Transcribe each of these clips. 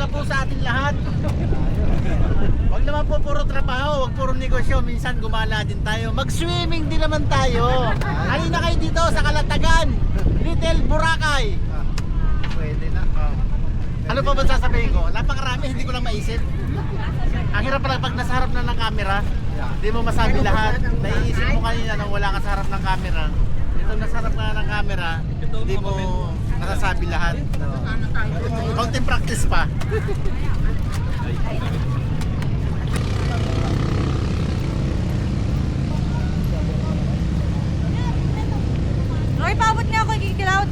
umaga po sa ating lahat. Huwag naman po puro trabaho, huwag puro negosyo. Minsan gumala din tayo. Mag-swimming din naman tayo. Halina kayo dito sa Kalatagan, Little Boracay. Pwede na. Ano pa ba sasabihin ko? Napakarami, hindi ko lang maisip. Ang hirap pala pag nasa harap na ng camera, hindi mo masabi lahat. Naiisip mo kanina nang wala ka sa harap ng camera. Dito nasa harap na ng camera, hindi mo nasasabi lahat. Counting practice pa. Roy, paabot nga ako, kikilaut.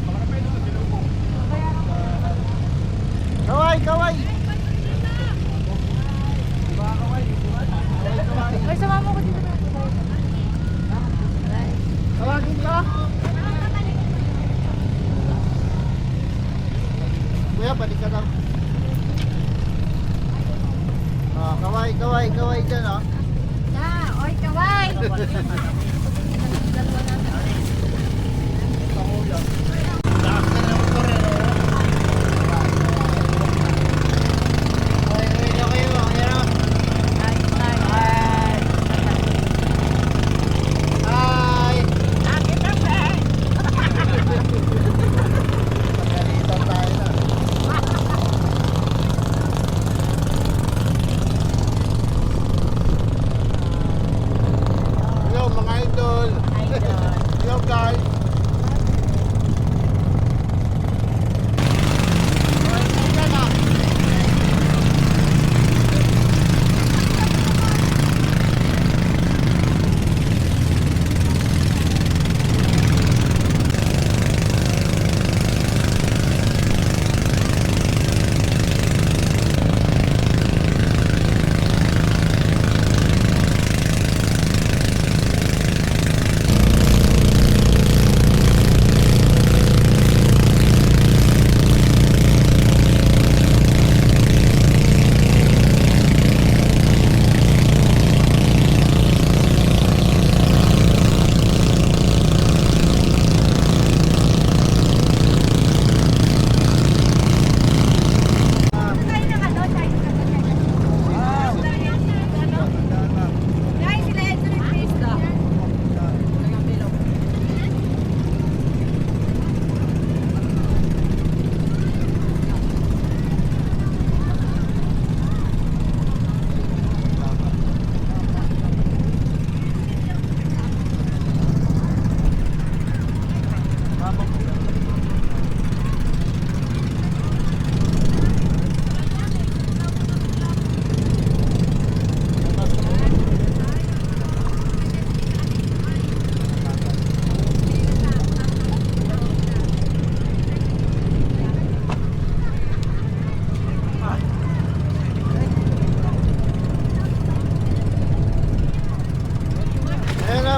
Kaway, kaway! Roy, sama mo ko dito. Tawagin ka? Kuya, balik ka daw. Kaway, kaway, kaway dyan, oh. Oy, kaway!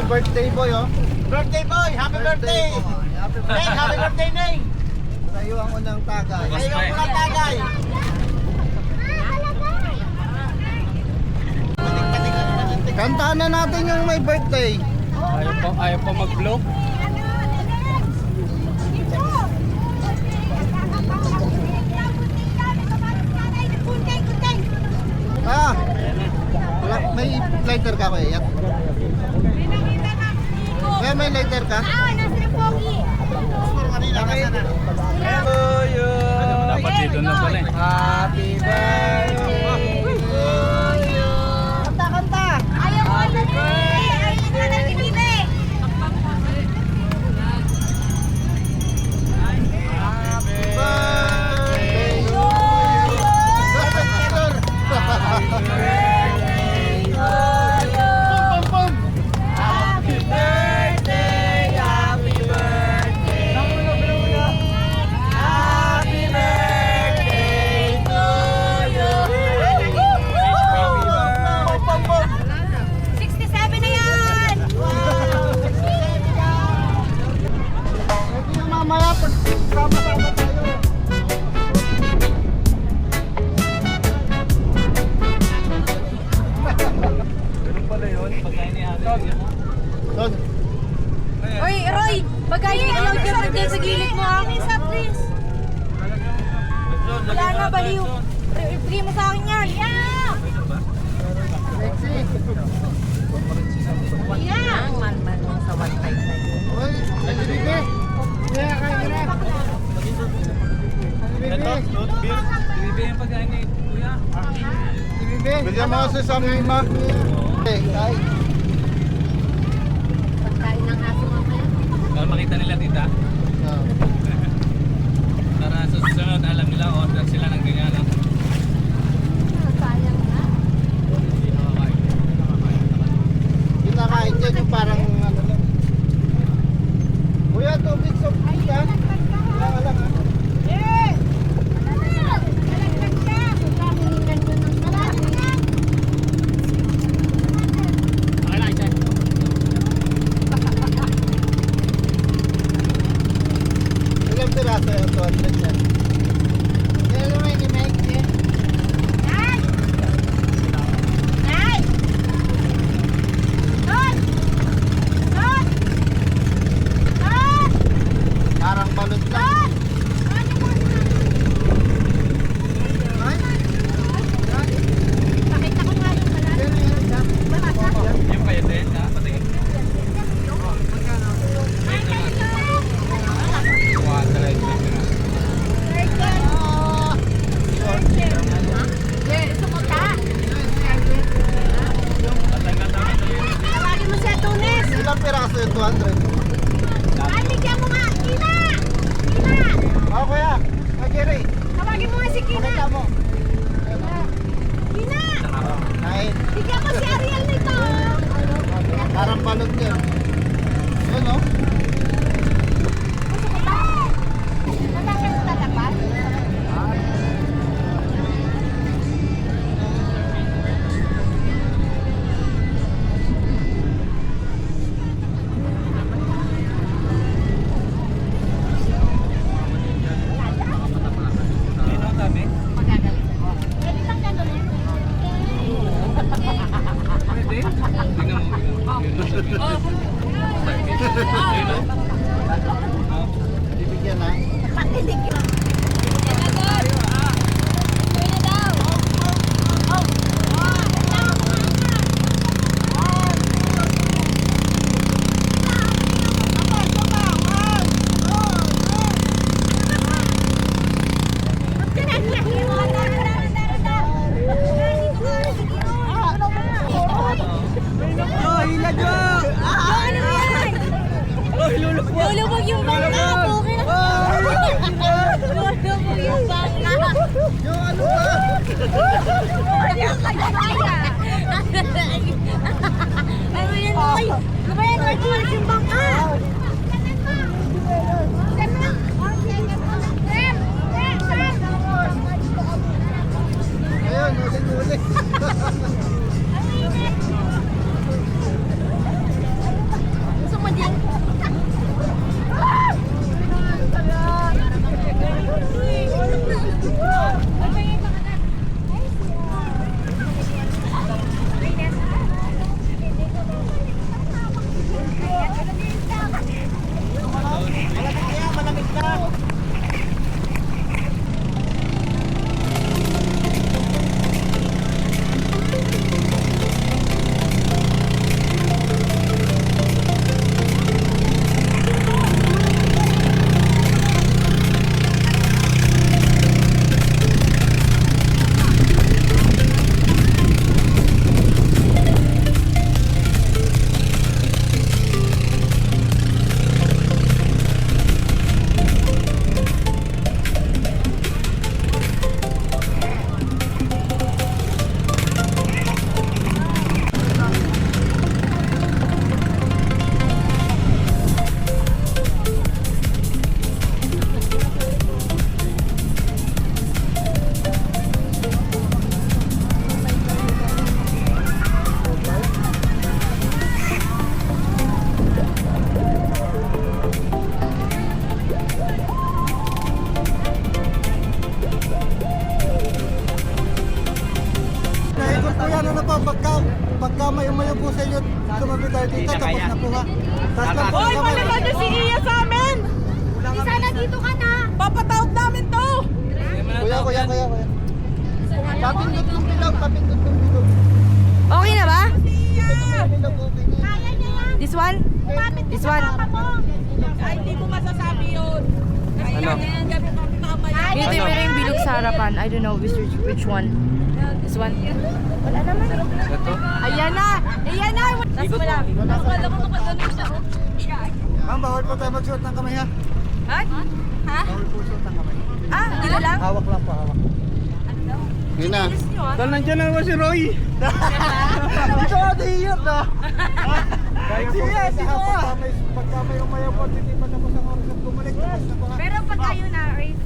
Birthday boy, oh. Birthday boy! Happy birthday! Neng, happy birthday, Neng! Layuan ko ng tagay. Ayaw ko lang tagay! Kantahan na natin yung may birthday. Ayaw pa mag-vlog. May lighter ka kuya? May lighter ka? Nasa pogi. Dapat dito na pala eh. Happy birthday to you. Kanta, kanta. Ayaw ko na Ayaw ko na nagkibime. Happy birthday to you. Happy birthday. Oy, Roy! Bagay yung ayaw dyan mag sa gilid mo ha. Please. Wala na, baliw. Bigay mo sa akin yan. Yeah! Yeah! Ang man mo sa 1.5 na yun. Bibigyan yung pagkain ni Kuya. Bigyan mo kasi sa lima. Ay. Pagkain ng aso mamaya. Para makita nila tita. Para sa susunod alam nila order sila ng ganyan. No? Sayang nga. Yung nakain dyan yung parang ano lang. Kuya, tubig sa pita. Wala lang ha. Ilang piraso yung 200 yan? Kaya naman ni Mike yan. Parang balot lang. Ay? Pakita ko nga yung balat. Yung kayo din, ha? Patingin. Tawagin mo siya, Tunes. Ilang piraso yung 200? Ay, bigyan mo nga. Kina! Kina! Oo kuya, Jerry. Tawagin mo nga si Kina. Pakita mo. Kina! Kain. Bigyan mo si Ariel nito. Parang balot yan. Yun o. Gusto ko ba? Natanggal ko tatapat? Ayun ang dami. Magagawin ko. Pwede lang gano'n eh. Pwede. Tingnan mo. Ayun o. Bibigyan ha. Patinig yun. Yan na doon. Yan na daw. Lulubog yung bangka! Okay na! Lulubog yung bangka! Yung ano ba? Ano yan, Noy? Kumayan, Noy, kumalas yung bangka! Ayun, ulit-ulit. Gusto mo din? Malamig kaya, malamig na. pagka may umayo po sa inyo, tumabi tayo dito, tapos na po ha. Tapos lang po Hoy, kami. malala na si Iya sa amin! Di sana dito ka na. Papatawag namin to! Kuya. Gusto nga Papindot ng bilog, papindot ng bilog. Okay na ba? Bilog, okay na. This one? This one? Ay, hindi ko masasabi yun. Ano? Dito meron yung bilog sa harapan. I don't know which one. This one? Wala naman. Ito? Ayan na! Ayan na! Nasa malapit. Akala ko makaganon siya. Ma'am, bawal po tayo magsuot ng kamay ha. Ha? Ha? Bawal po suot ng kamay. Ah, dito lang? Hawak lang po, hawak. Yun na. Bilis nyo ah. Tal, nandiyan na naman si Roy. Ito ka dihiyot na. Sige, pagka may umayaw po, hindi pa tapos ang oras at bumalik. Tapos na po nga. Pero pag kayo na, race